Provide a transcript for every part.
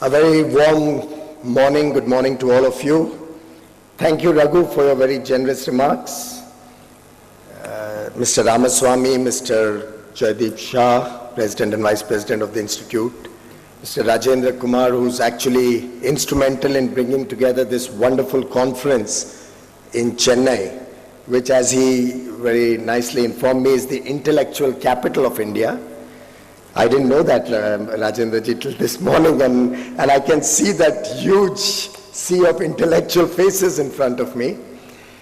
A very warm morning, good morning to all of you. Thank you, Raghu, for your very generous remarks. Mr. Ramaswamy, Mr. Jaideep Shah, President and Vice President of the Institute, Mr. Rajendra Kumar, who's actually instrumental in bringing together this wonderful conference in Chennai, which, as he very nicely informed me, is the intellectual capital of India. I didn't know that, Rajendra ji, till this morning, and I can see that huge sea of intellectual faces in front of me.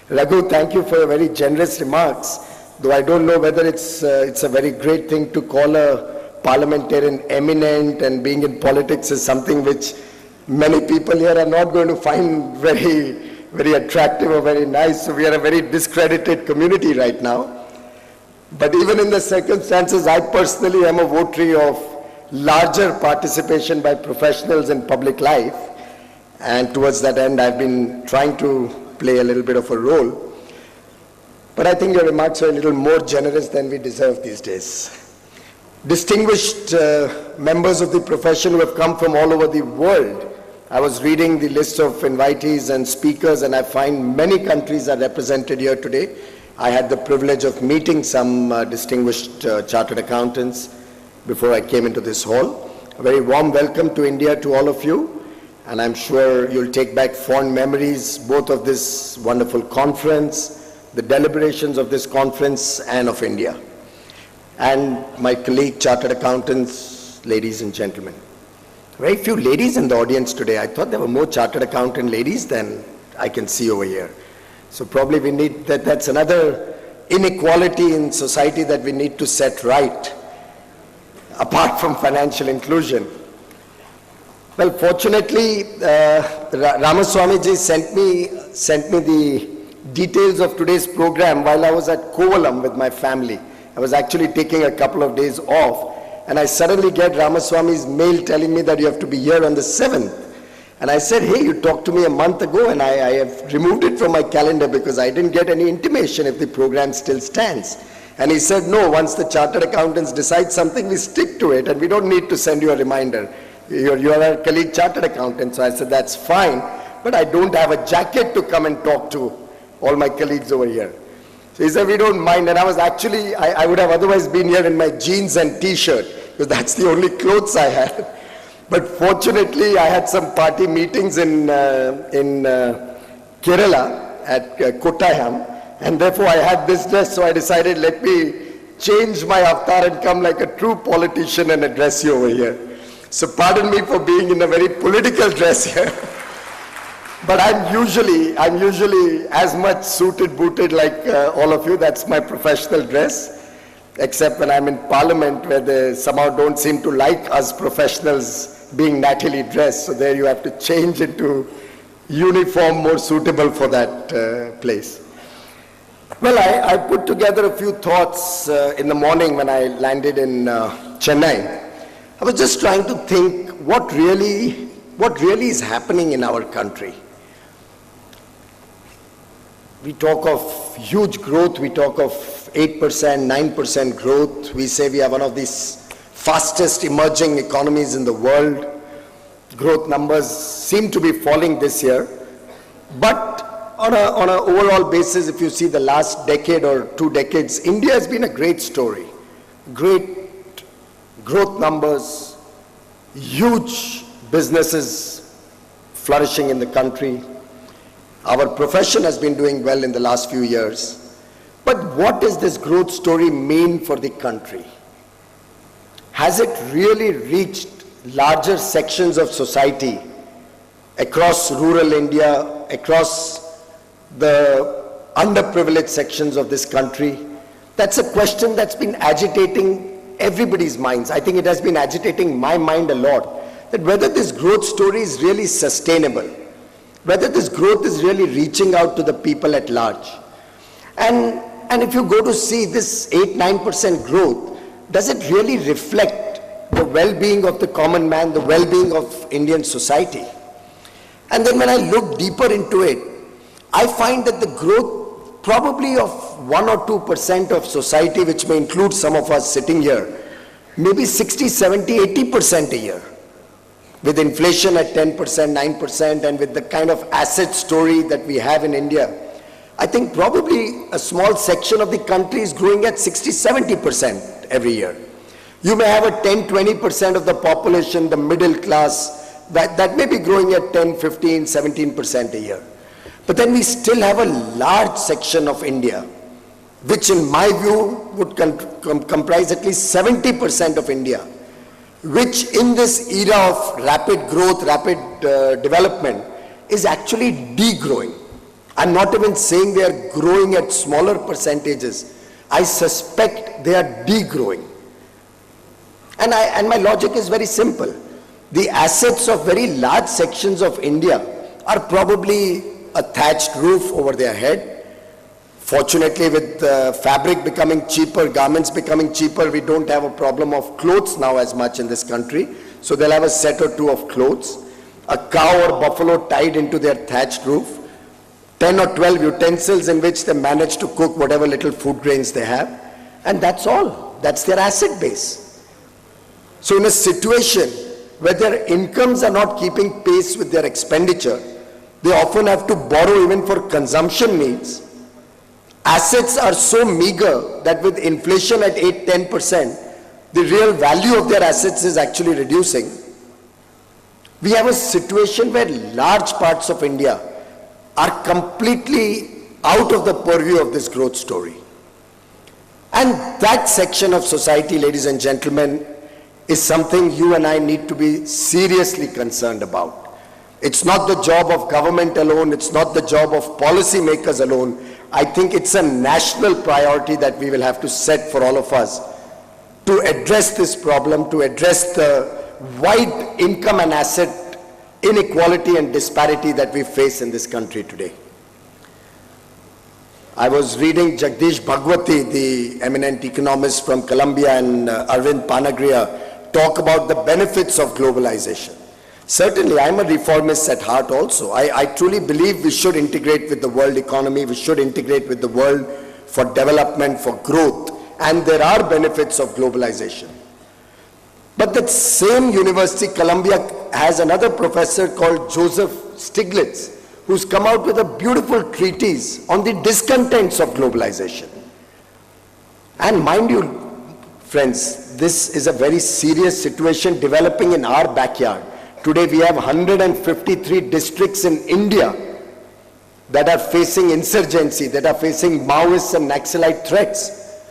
Raghu, thank you for your very generous remarks, though I don't know whether it's a very great thing to call a parliamentarian eminent, and being in politics is something which many people here are not going to find very attractive or very nice. So we are a very discredited community right now. But even in the circumstances, I personally am a votary of larger participation by professionals in public life. And towards that end, I've been trying to play a little bit of a role. But I think your remarks are a little more generous than we deserve these days. Distinguished members of the profession who have come from all over the world. I was reading the list of invitees and speakers, and I find many countries are represented here today. I had the privilege of meeting some distinguished chartered accountants before I came into this hall. A very warm welcome to India to all of you, and I'm sure you'll take back fond memories both of this wonderful conference, the deliberations of this conference, and of India. And my colleague chartered accountants, ladies and gentlemen. Very few ladies in the audience today. I thought there were more chartered accountant ladies than I can see over here. So probably we need that's another inequality in society that we need to set right, apart from financial inclusion. Well, fortunately, Ramaswamy ji sent me the details of today's program while I was at Kovalam with my family. I was actually taking a couple of days off, and I suddenly get Ramaswamy's mail telling me that you have to be here on the 7th. And I said, hey, you talked to me a month ago, and I have removed it from my calendar because I didn't get any intimation if the program still stands. And he said, no, once the chartered accountants decide something, we stick to it, and we don't need to send you a reminder. You're our colleague chartered accountant. So I said, that's fine, but I don't have a jacket to come and talk to all my colleagues over here. So he said, we don't mind. And I was actually, I would have otherwise been here in my jeans and t-shirt, because that's the only clothes I had. But fortunately, I had some party meetings in Kerala at Kottayam, and therefore I had this dress, so I decided, let me change my avatar and come like a true politician and address you over here. So pardon me for being in a very political dress here. But I'm usually as much suited, booted like all of you. That's my professional dress, except when I'm in Parliament, where they somehow don't seem to like us professionals being nattily dressed. So there you have to change into uniform more suitable for that place. Well, I put together a few thoughts in the morning when I landed in Chennai. I was just trying to think what really is happening in our country. We talk of huge growth, we talk of 8%, 9% growth. We say we are one of these fastest emerging economies in the world. Growth numbers seem to be falling this year. But on an overall basis, if you see the last decade or 2 decades, India has been a great story. Great growth numbers, huge businesses flourishing in the country. Our profession has been doing well in the last few years. But what does this growth story mean for the country? Has it really reached larger sections of society across rural India, across the underprivileged sections of this country? That's a question that's been agitating everybody's minds. I think it has been agitating my mind a lot, that whether this growth story is really sustainable, whether this growth is really reaching out to the people at large. And if you go to see this 8-9% growth, does it really reflect the well-being of the common man, the well-being of Indian society? And then when I look deeper into it, I find that the growth probably of 1 or 2% of society, which may include some of us sitting here, maybe 60, 70, 80% a year. with inflation at 10%, 9%, and with the kind of asset story that we have in India, I think probably a small section of the country is growing at 60, 70% every year. You may have a 10, 20% of the population, the middle class, that may be growing at 10, 15, 17% a year. But then we still have a large section of India, which in my view would comprise at least 70% of India, which in this era of rapid growth, rapid development, is actually degrowing. I'm not even saying they are growing at smaller percentages. I suspect they are degrowing. And my logic is very simple. The assets of very large sections of India are probably a thatched roof over their head. Fortunately, with fabric becoming cheaper, garments becoming cheaper, we don't have a problem of clothes now as much in this country. So they'll have a set or two of clothes, a cow or buffalo tied into their thatched roof, 10 or 12 utensils in which they manage to cook whatever little food grains they have. And that's all. That's their asset base. So in a situation where their incomes are not keeping pace with their expenditure, they often have to borrow even for consumption needs. Assets are so meager that with inflation at 8-10%, the real value of their assets is actually reducing. We have a situation where large parts of India are completely out of the purview of this growth story. And that section of society, ladies and gentlemen, is something you and I need to be seriously concerned about. It's not the job of government alone, it's not the job of policy makers alone. I think it's a national priority that we will have to set for all of us to address this problem, to address the wide income and asset inequality and disparity that we face in this country today. I was reading Jagdish Bhagwati, the eminent economist from Columbia, and Arvind Panagria talk about the benefits of globalization. Certainly, I'm a reformist at heart also. I truly believe we should integrate with the world economy, we should integrate with the world for development, for growth, and there are benefits of globalization. But that same university, Columbia, has another professor called Joseph Stiglitz, who's come out with a beautiful treatise on the discontents of globalization. And mind you, friends, this is a very serious situation developing in our backyard. Today we have 153 districts in India that are facing insurgency, that are facing Maoist and Naxalite threats.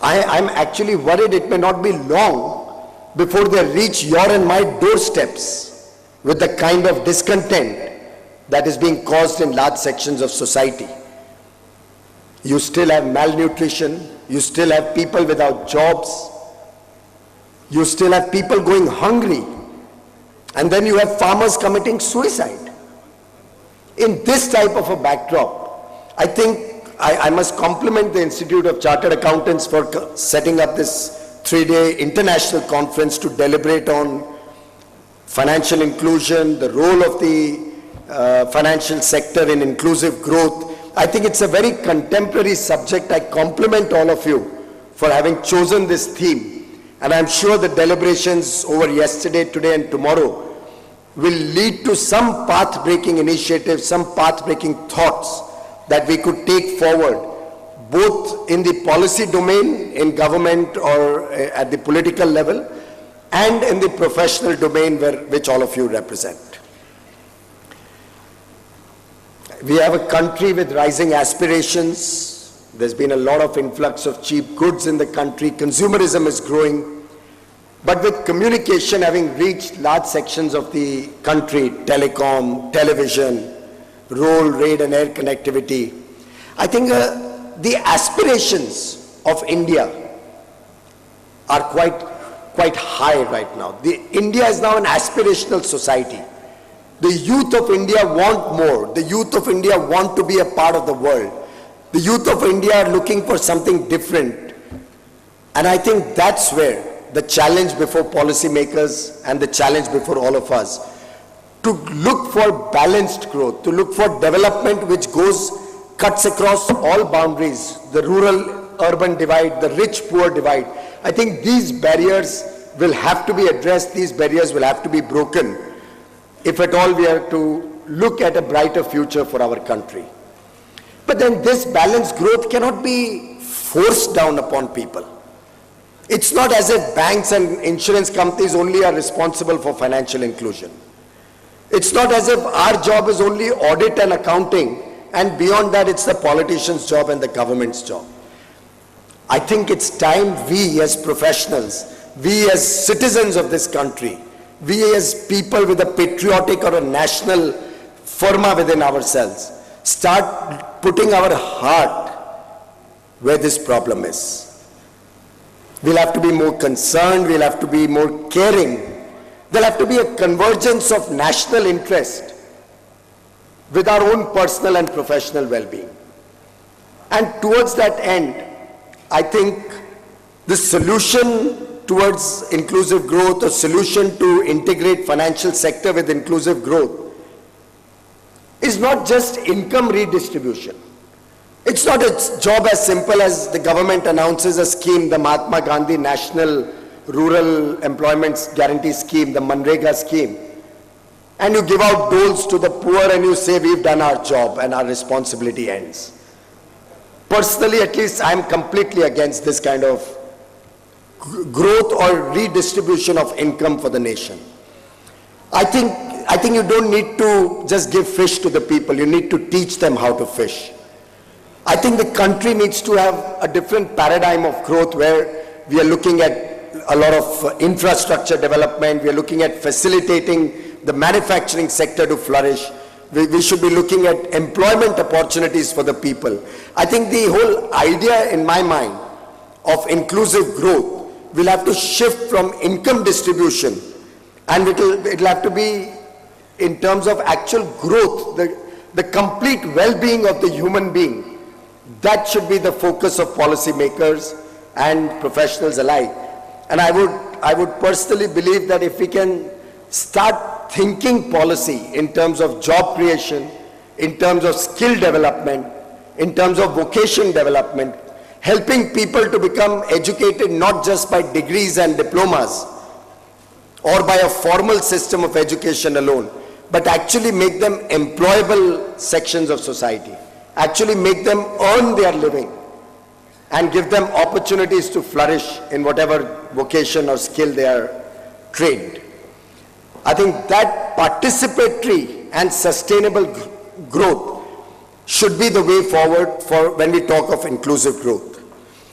I'm actually worried it may not be long before they reach your and my doorsteps with the kind of discontent that is being caused in large sections of society. You still have malnutrition, you still have people without jobs, you still have people going hungry, and then you have farmers committing suicide. In this type of a backdrop, I think I must compliment the Institute of Chartered Accountants for setting up this 3-day international conference to deliberate on financial inclusion, the role of the financial sector in inclusive growth. I think it's a very contemporary subject. I compliment all of you for having chosen this theme. And I'm sure the deliberations over yesterday, today, and tomorrow will lead to some path-breaking initiatives, some path-breaking thoughts that we could take forward, both in the policy domain, in government or at the political level, and in the professional domain which all of you represent. We have a country with rising aspirations. There's been a lot of influx of cheap goods in the country. Consumerism is growing. But with communication having reached large sections of the country, telecom, television, road, rail and air connectivity, I think the aspirations of India are quite high right now. India is now an aspirational society. The youth of India want more. The youth of India want to be a part of the world. The youth of India are looking for something different. And I think that's where the challenge before policymakers and the challenge before all of us, to look for balanced growth, to look for development which cuts across all boundaries, the rural-urban divide, the rich-poor divide. I think these barriers will have to be addressed, these barriers will have to be broken, if at all we are to look at a brighter future for our country. But then this balanced growth cannot be forced down upon people. It's not as if banks and insurance companies only are responsible for financial inclusion. It's not as if our job is only audit and accounting, and beyond that it's the politician's job and the government's job. I think it's time we as professionals, we as citizens of this country, we as people with a patriotic or a national fervor within ourselves, start putting our heart where this problem is. We'll have to be more concerned, we'll have to be more caring. There'll have to be a convergence of national interest with our own personal and professional well-being. And towards that end, I think the solution towards inclusive growth, a solution to integrate financial sector with inclusive growth, is not just income redistribution. It's not a job as simple as the government announces a scheme, the Mahatma Gandhi National Rural Employment Guarantee Scheme, the Manrega scheme, and you give out doles to the poor and you say we've done our job and our responsibility ends. Personally, at least, I'm completely against this kind of growth or redistribution of income for the nation. I think you don't need to just give fish to the people, you need to teach them how to fish. I think the country needs to have a different paradigm of growth where we are looking at a lot of infrastructure development, we are looking at facilitating the manufacturing sector to flourish. We should be looking at employment opportunities for the people. I think the whole idea in my mind of inclusive growth will have to shift from income distribution, and it'll have to be in terms of actual growth, the complete well-being of the human being. That should be the focus of policymakers and professionals alike. And I would personally believe that if we can start thinking policy in terms of job creation, in terms of skill development, in terms of vocation development, helping people to become educated not just by degrees and diplomas or by a formal system of education alone, but actually make them employable sections of society, actually make them earn their living and give them opportunities to flourish in whatever vocation or skill they are trained. I think that participatory and sustainable growth should be the way forward for when we talk of inclusive growth.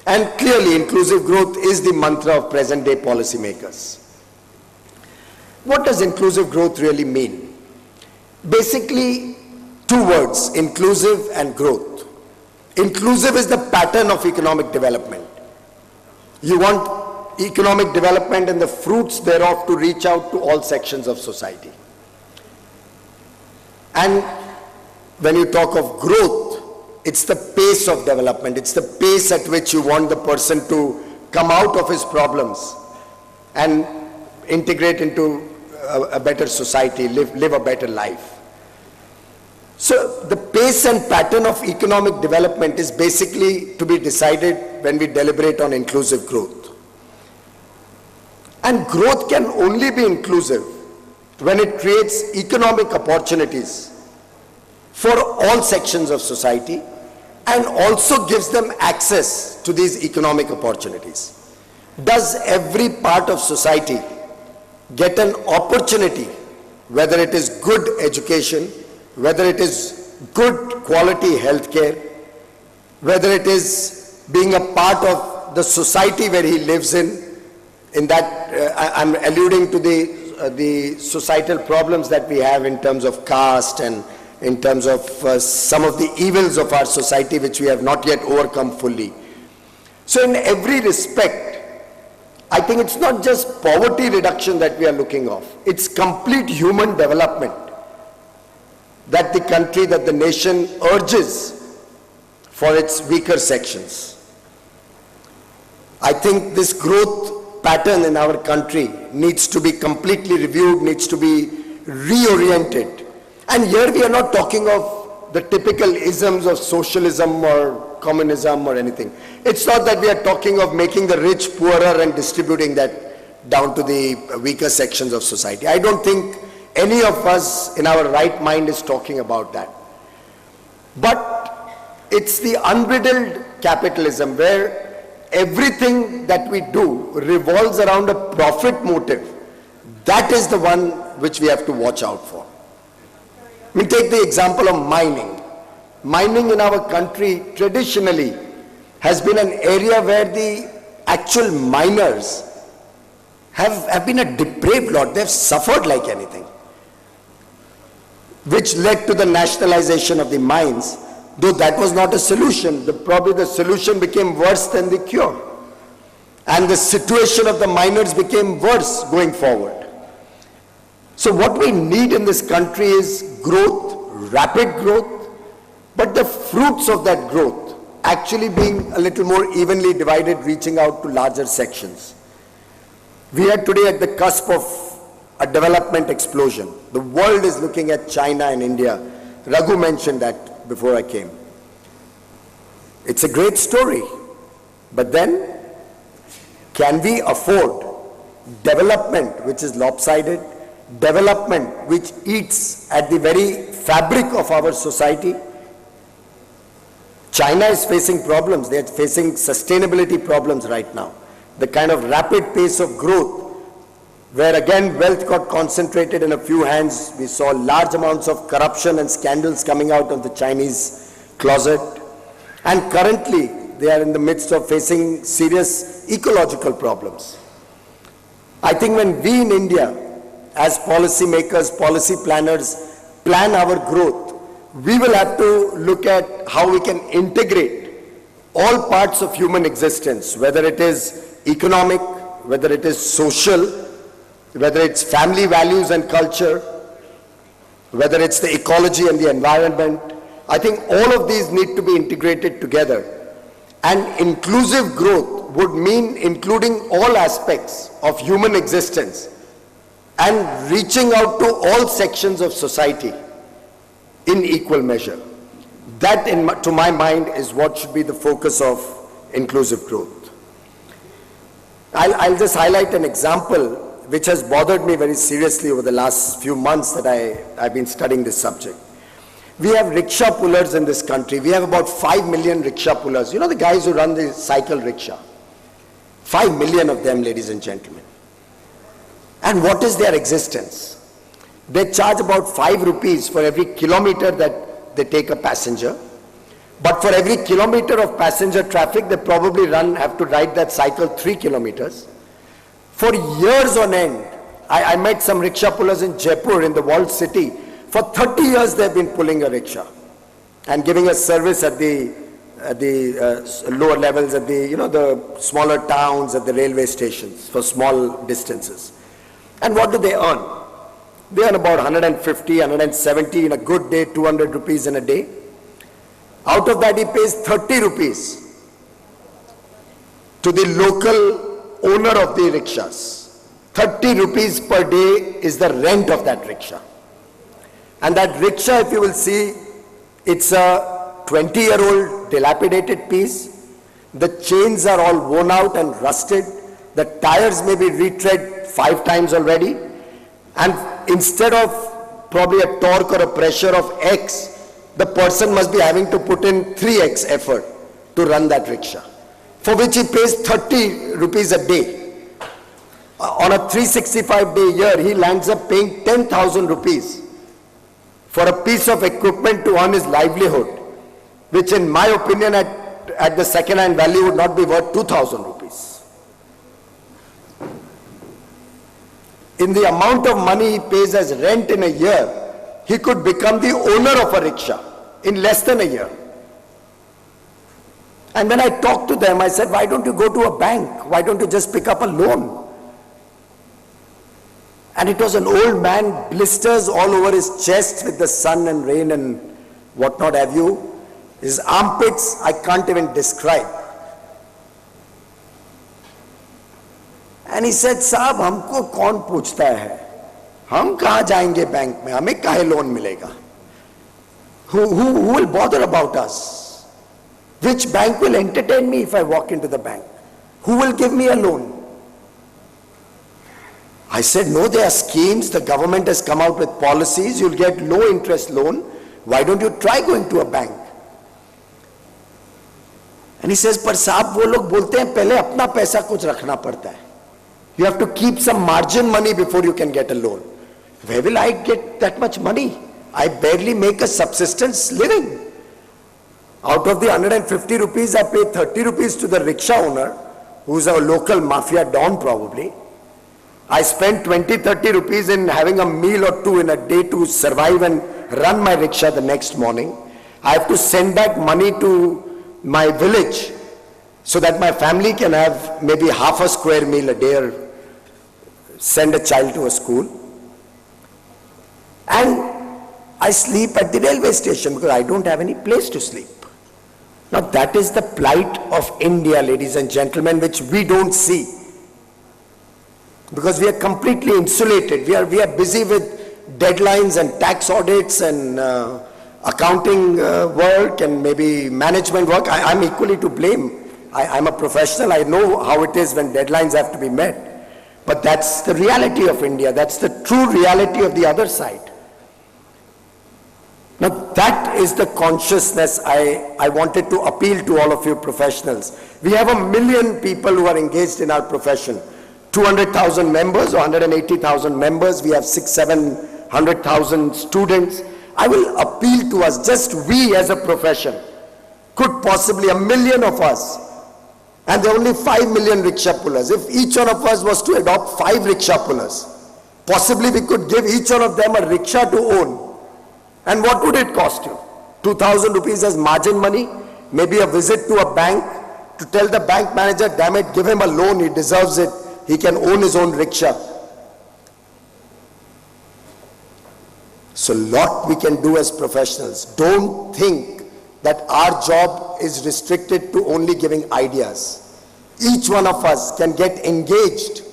And clearly, inclusive growth is the mantra of present-day policymakers. What does inclusive growth really mean? Basically, two words, inclusive and growth. Inclusive is the pattern of economic development. You want economic development and the fruits thereof to reach out to all sections of society. And when you talk of growth, it's the pace of development. It's the pace at which you want the person to come out of his problems and integrate into a better society, live a better life. So the pace and pattern of economic development is basically to be decided when we deliberate on inclusive growth. And growth can only be inclusive when it creates economic opportunities for all sections of society and also gives them access to these economic opportunities. Does every part of society get an opportunity, whether it is good education, whether it is good quality healthcare, whether it is being a part of the society where he lives in that I'm alluding to the societal problems that we have in terms of caste and in terms of some of the evils of our society which we have not yet overcome fully. So in every respect, I think it's not just poverty reduction that we are looking of, it's complete human development that the country, that the nation urges for its weaker sections. I think this growth pattern in our country needs to be completely reviewed, needs to be reoriented. And here we are not talking of the typical isms of socialism or communism or anything. It's not that we are talking of making the rich poorer and distributing that down to the weaker sections of society. I don't think any of us in our right mind is talking about that. But it's the unbridled capitalism where everything that we do revolves around a profit motive. That is the one which we have to watch out for. We take the example of mining. Mining in our country traditionally has been an area where the actual miners have been a depraved lot. They've suffered like anything, which led to the nationalization of the mines, though that was not a solution. Probably the solution became worse than the cure. And the situation of the miners became worse going forward. So what we need in this country is growth, rapid growth, but the fruits of that growth actually being a little more evenly divided, reaching out to larger sections. We are today at the cusp of a development explosion. The world is looking at China and India. Raghu mentioned that before I came. It's a great story, but then can we afford development which is lopsided, development which eats at the very fabric of our society? China is facing problems. They are facing sustainability problems right now. The kind of rapid pace of growth, where again wealth got concentrated in a few hands. We saw large amounts of corruption and scandals coming out of the Chinese closet. And currently they are in the midst of facing serious ecological problems. I think when we in India, as policy makers, policy planners, plan our growth, we will have to look at how we can integrate all parts of human existence, whether it is economic, whether it is social, whether it's family values and culture, whether it's the ecology and the environment. I think all of these need to be integrated together. And inclusive growth would mean including all aspects of human existence and reaching out to all sections of society in equal measure. That, to my mind, is what should be the focus of inclusive growth. I'll just highlight an example which has bothered me very seriously over the last few months that I've been studying this subject. We have rickshaw pullers in this country. We have about 5 million rickshaw pullers. You know, the guys who run the cycle rickshaw. 5 million of them, ladies and gentlemen. And what is their existence? They charge about 5 rupees for every kilometer that they take a passenger. But for every kilometer of passenger traffic, they probably have to ride that cycle 3 kilometers. For years on end, I met some rickshaw pullers in Jaipur, in the walled city. For 30 years they've been pulling a rickshaw and giving us service at the lower levels, at the smaller towns, at the railway stations for small distances. And what do they earn? They earn about 150, 170, in a good day, 200 rupees in a day. Out of that he pays 30 rupees to the local owner of the rickshaws. 30 rupees per day is the rent of that rickshaw. And that rickshaw, if you will see, it's a 20-year-old dilapidated piece. The chains are all worn out and rusted. The tires may be retread 5 times already. And instead of probably a torque or a pressure of X, the person must be having to put in 3X effort to run that rickshaw, for which he pays 30 rupees a day. On a 365-day year, he lands up paying 10,000 rupees for a piece of equipment to earn his livelihood, which in my opinion at the second-hand value would not be worth 2,000 rupees. In the amount of money he pays as rent in a year, he could become the owner of a rickshaw in less than a year. And when I talked to them, I said, why don't you go to a bank? Why don't you just pick up a loan? And it was an old man, blisters all over his chest with the sun and rain and whatnot have you. His armpits, I can't even describe. And he said, साहब हमको कौन पूछता है? हम कहाँ जाएंगे bank में? हमें काहे लोन मिलेगा? Who will bother about us? Which bank will entertain me if I walk into the bank? Who will give me a loan? I said, no, there are schemes. The government has come out with policies. You'll get low interest loan. Why don't you try going to a bank? And he says, पर साहब वो लोग बोलते हैं पहले अपना पैसा कुछ रखना पड़ता है. You have to keep some margin money before you can get a loan. Where will I get that much money? I barely make a subsistence living. Out of the 150 rupees, I pay 30 rupees to the rickshaw owner, who's a local mafia don probably. I spend 20-30 rupees in having a meal or two in a day to survive and run my rickshaw the next morning. I have to send back money to my village so that my family can have maybe half a square meal a day or send a child to a school. And I sleep at the railway station because I don't have any place to sleep. Now that is the plight of India, ladies and gentlemen, which we don't see. Because we are completely insulated. We are busy with deadlines and tax audits and accounting work and maybe management work. I'm equally to blame. I'm a professional. I know how it is when deadlines have to be met. But that's the reality of India. That's the true reality of the other side. Now that is the consciousness I wanted to appeal to all of you professionals. We have 1 million people who are engaged in our profession. 200,000 members or 180,000 members. We have 600,000-700,000 students. I will appeal to us, just we as a profession, could possibly 1 million of us, and there are only 5 million rickshaw pullers. If each one of us was to adopt 5 rickshaw pullers, possibly we could give each one of them a rickshaw to own. And what would it cost you? 2,000 rupees as margin money, maybe a visit to a bank to tell the bank manager, damn it, give him a loan, he deserves it. He can own his own rickshaw. So lot we can do as professionals. Don't think that our job is restricted to only giving ideas. Each one of us can get engaged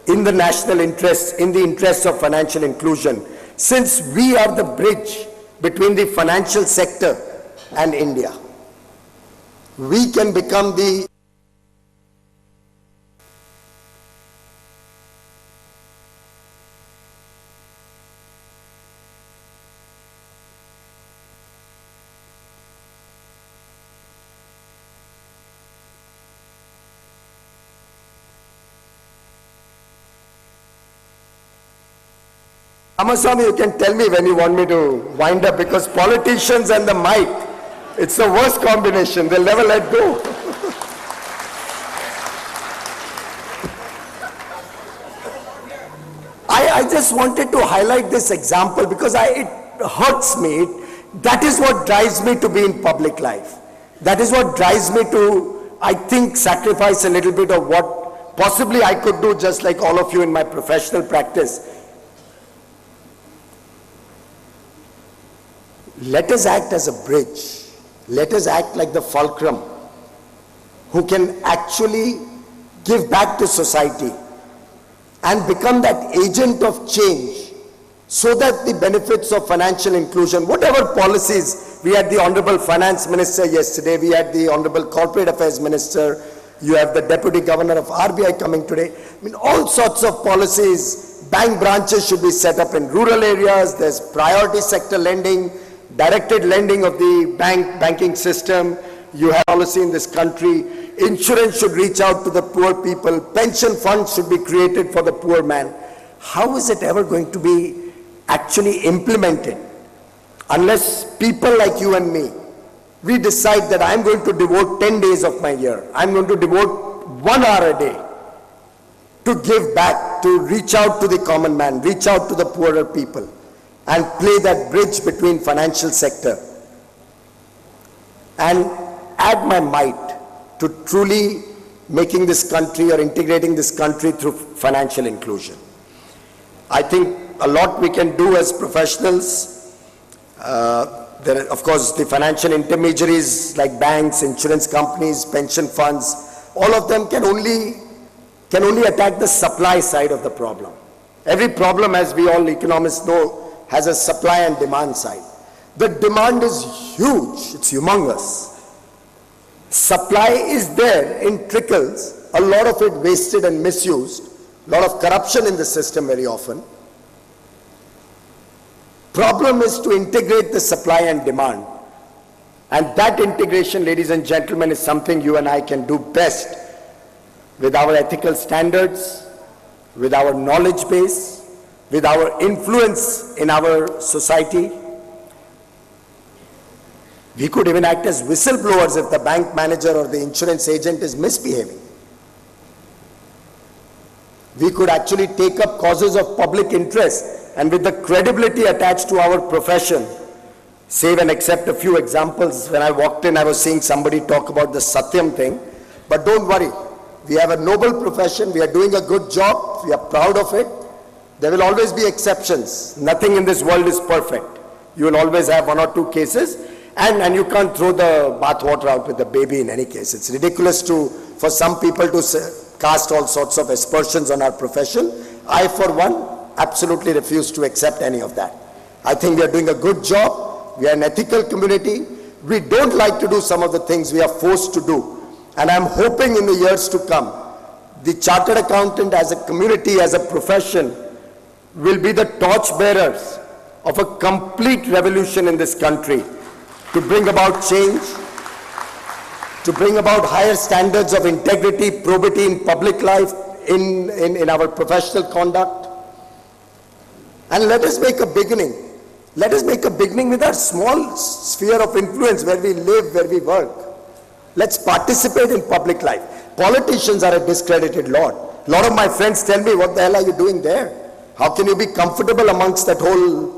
in the national interest, in the interests of financial inclusion, since we are the bridge between the financial sector and India. We can become the Ramaswamy, you can tell me when you want me to wind up, because politicians and the mic, it's the worst combination. They'll never let go. I just wanted to highlight this example because it hurts me. That is what drives me to be in public life. That is what drives me to, I think, sacrifice a little bit of what possibly I could do, just like all of you in my professional practice. Let us act as a bridge. Let us act like the fulcrum who can actually give back to society and become that agent of change so that the benefits of financial inclusion, whatever policies, we had the Honorable Finance Minister yesterday, we had the Honorable Corporate Affairs Minister, you have the Deputy Governor of RBI coming today. I mean, all sorts of policies. Bank branches should be set up in rural areas. There's priority sector lending, directed lending of the banking system. You have policy in this country. Insurance should reach out to the poor people. Pension funds should be created for the poor man. How is it ever going to be actually implemented unless people like you and me, we decide that I'm going to devote 10 days of my year, I'm going to devote 1 hour a day to give back, to reach out to the common man, reach out to the poorer people, and play that bridge between financial sector and add my might to truly making this country or integrating this country through financial inclusion. I think a lot we can do as professionals. There are, of course, the financial intermediaries like banks, insurance companies, pension funds, all of them can only attack the supply side of the problem. Every problem, as we all economists know, has a supply and demand side. The demand is huge, it's humongous. Supply is there in trickles, a lot of it wasted and misused, a lot of corruption in the system very often. Problem is to integrate the supply and demand. And that integration, ladies and gentlemen, is something you and I can do best with our ethical standards, with our knowledge base, with our influence in our society. We could even act as whistleblowers if the bank manager or the insurance agent is misbehaving. We could actually take up causes of public interest, and with the credibility attached to our profession, save and accept a few examples. When I walked in, I was seeing somebody talk about the Satyam thing. But don't worry, we have a noble profession, we are doing a good job, we are proud of it. There will always be exceptions. Nothing in this world is perfect. You will always have one or two cases, and you can't throw the bathwater out with the baby in any case. It's ridiculous for some people to cast all sorts of aspersions on our profession. I, for one, absolutely refuse to accept any of that. I think we are doing a good job. We are an ethical community. We don't like to do some of the things we are forced to do. And I'm hoping in the years to come, the chartered accountant as a community, as a profession, will be the torch bearers of a complete revolution in this country to bring about change, to bring about higher standards of integrity, probity in public life, in our professional conduct. And let us make a beginning. Let us make a beginning with our small sphere of influence where we live, where we work. Let's participate in public life. Politicians are a discredited lot. A lot of my friends tell me, what the hell are you doing there? How can you be comfortable amongst that whole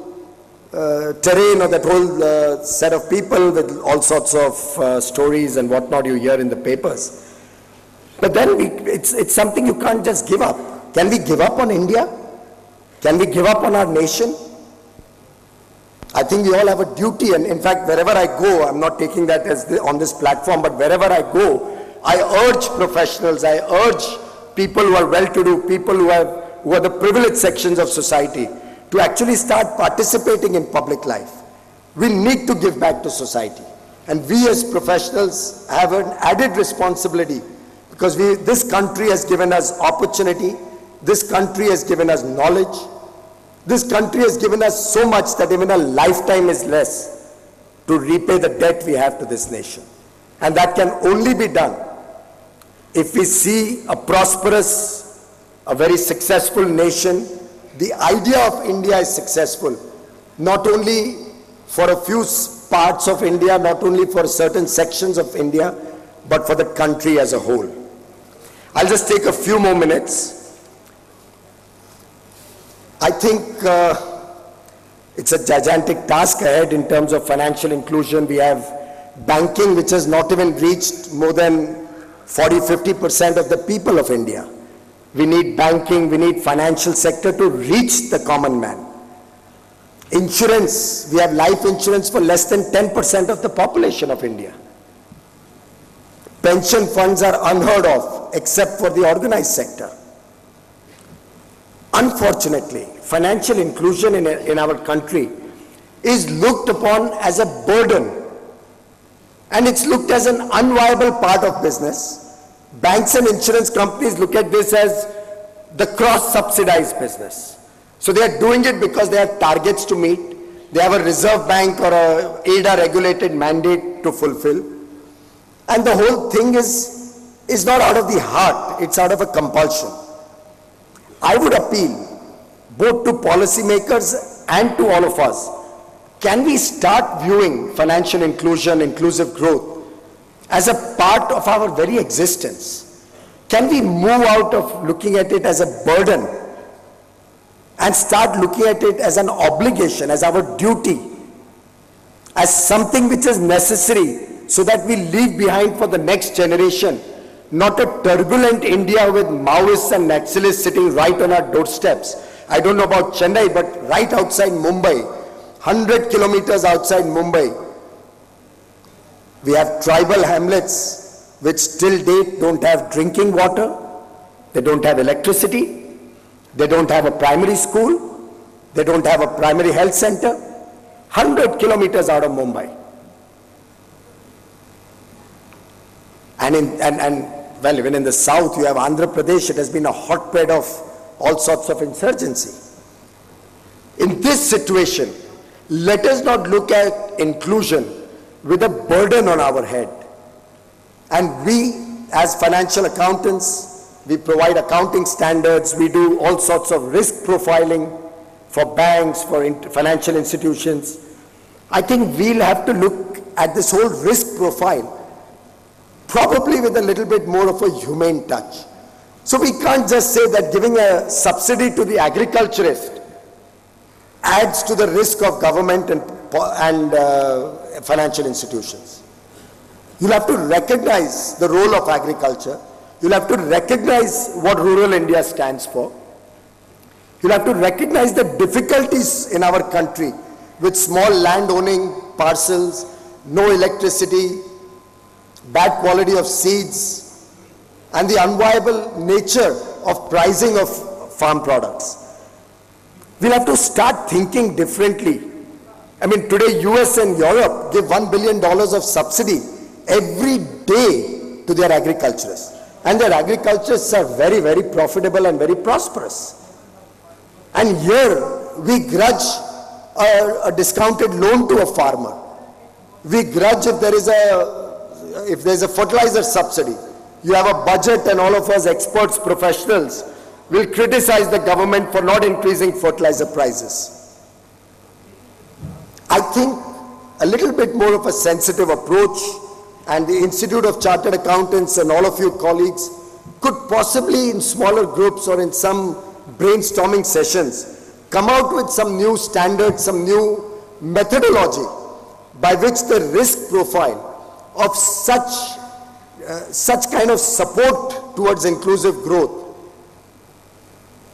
terrain or that whole set of people with all sorts of stories and whatnot you hear in the papers? But then it's something you can't just give up. Can we give up on India? Can we give up on our nation? I think we all have a duty, and in fact, wherever I go, I'm not taking that as on this platform, but wherever I go, I urge professionals, I urge people who are well-to-do, people who are the privileged sections of society, to actually start participating in public life. We need to give back to society. And we as professionals have an added responsibility, because this country has given us opportunity, this country has given us knowledge, this country has given us so much that even a lifetime is less to repay the debt we have to this nation. And that can only be done if we see a prosperous, a very successful nation. The idea of India is successful, not only for a few parts of India, not only for certain sections of India, but for the country as a whole. I'll just take a few more minutes. I think it's a gigantic task ahead in terms of financial inclusion. We have banking, which has not even reached more than 40–50% of the people of India. We need banking, we need financial sector to reach the common man. Insurance, we have life insurance for less than 10% of the population of India. Pension funds are unheard of, except for the organized sector. Unfortunately, financial inclusion in our country is looked upon as a burden, and it's looked as an unviable part of business. Banks and insurance companies look at this as the cross-subsidized business. So they are doing it because they have targets to meet. They have a reserve bank or a ADA regulated mandate to fulfill. And the whole thing is not out of the heart, it's out of a compulsion. I would appeal both to policymakers and to all of us. Can we start viewing financial inclusion, inclusive growth as a part of our very existence? Can we move out of looking at it as a burden and start looking at it as an obligation, as our duty, as something which is necessary so that we leave behind for the next generation not a turbulent India with Maoists and Naxalists sitting right on our doorsteps. I don't know about Chennai, but right outside Mumbai, 100 kilometers outside Mumbai, we have tribal hamlets which till date don't have drinking water, they don't have electricity, they don't have a primary school, they don't have a primary health center, 100 kilometers out of Mumbai. And well, even in the south, you have Andhra Pradesh. It has been a hotbed of all sorts of insurgency. In this situation, let us not look at inclusion with a burden on our head. And we, as financial accountants, we provide accounting standards, we do all sorts of risk profiling for banks, for financial institutions. I think we'll have to look at this whole risk profile, probably with a little bit more of a humane touch. So we can't just say that giving a subsidy to the agriculturist adds to the risk of government and financial institutions. You'll have to recognize the role of agriculture. You'll have to recognize what rural India stands for. You'll have to recognize the difficulties in our country with small land owning parcels, no electricity, bad quality of seeds, and the unviable nature of pricing of farm products. We'll have to start thinking differently. I mean, today US and Europe give $1 billion of subsidy every day to their agriculturists. And their agriculturists are very, very profitable and very prosperous. And here we grudge a discounted loan to a farmer. We grudge if there's a fertilizer subsidy. You have a budget and all of us experts, professionals, will criticize the government for not increasing fertilizer prices. I think a little bit more of a sensitive approach, and the Institute of Chartered Accountants and all of you colleagues could possibly in smaller groups or in some brainstorming sessions come out with some new standards, some new methodology by which the risk profile of such kind of support towards inclusive growth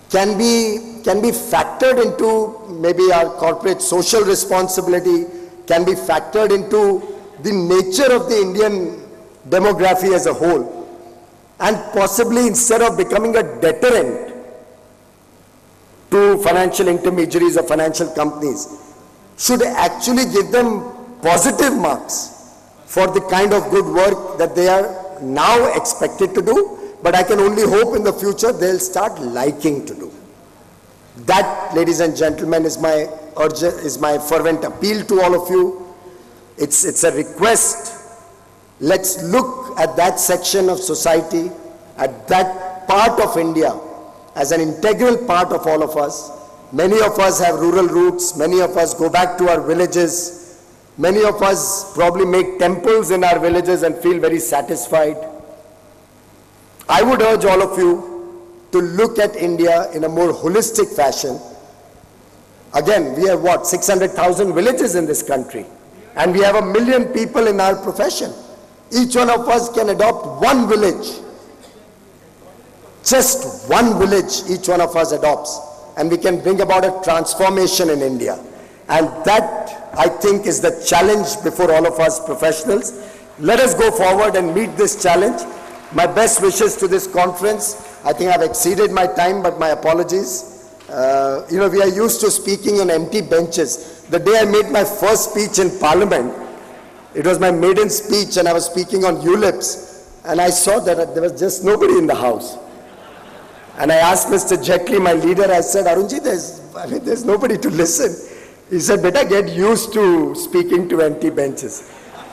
can be factored into maybe our corporate social responsibility, can be factored into the nature of the Indian demography as a whole, and possibly instead of becoming a deterrent to financial intermediaries or financial companies, should actually give them positive marks for the kind of good work that they are now expected to do, but I can only hope in the future they'll start liking to do. That, ladies and gentlemen, is my fervent appeal to all of you. It's a request. Let's look at that section of society, at that part of India, as an integral part of all of us. Many of us have rural roots. Many of us go back to our villages. Many of us probably make temples in our villages and feel very satisfied. I would urge all of you to look at India in a more holistic fashion. Again, we have what, 600,000 villages in this country, and we have 1 million people in our profession. Each one of us can adopt one village. Just one village each one of us adopts, and we can bring about a transformation in India. And that, I think, is the challenge before all of us professionals. Let us go forward and meet this challenge. My best wishes to this conference. I think I've exceeded my time, but my apologies. We are used to speaking on empty benches. The day I made my first speech in Parliament, it was my maiden speech, and I was speaking on ULIPs, and I saw that there was just nobody in the house. And I asked Mr. Jaitley, my leader, I said, Arunji, there's nobody to listen. He said, beta, get used to speaking to empty benches.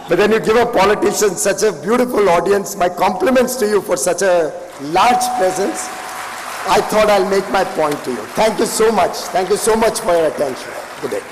But then you give a politician such a beautiful audience. My compliments to you for such a large presence. I thought I'll make my point to you. Thank you so much. Thank you so much for your attention. Good day.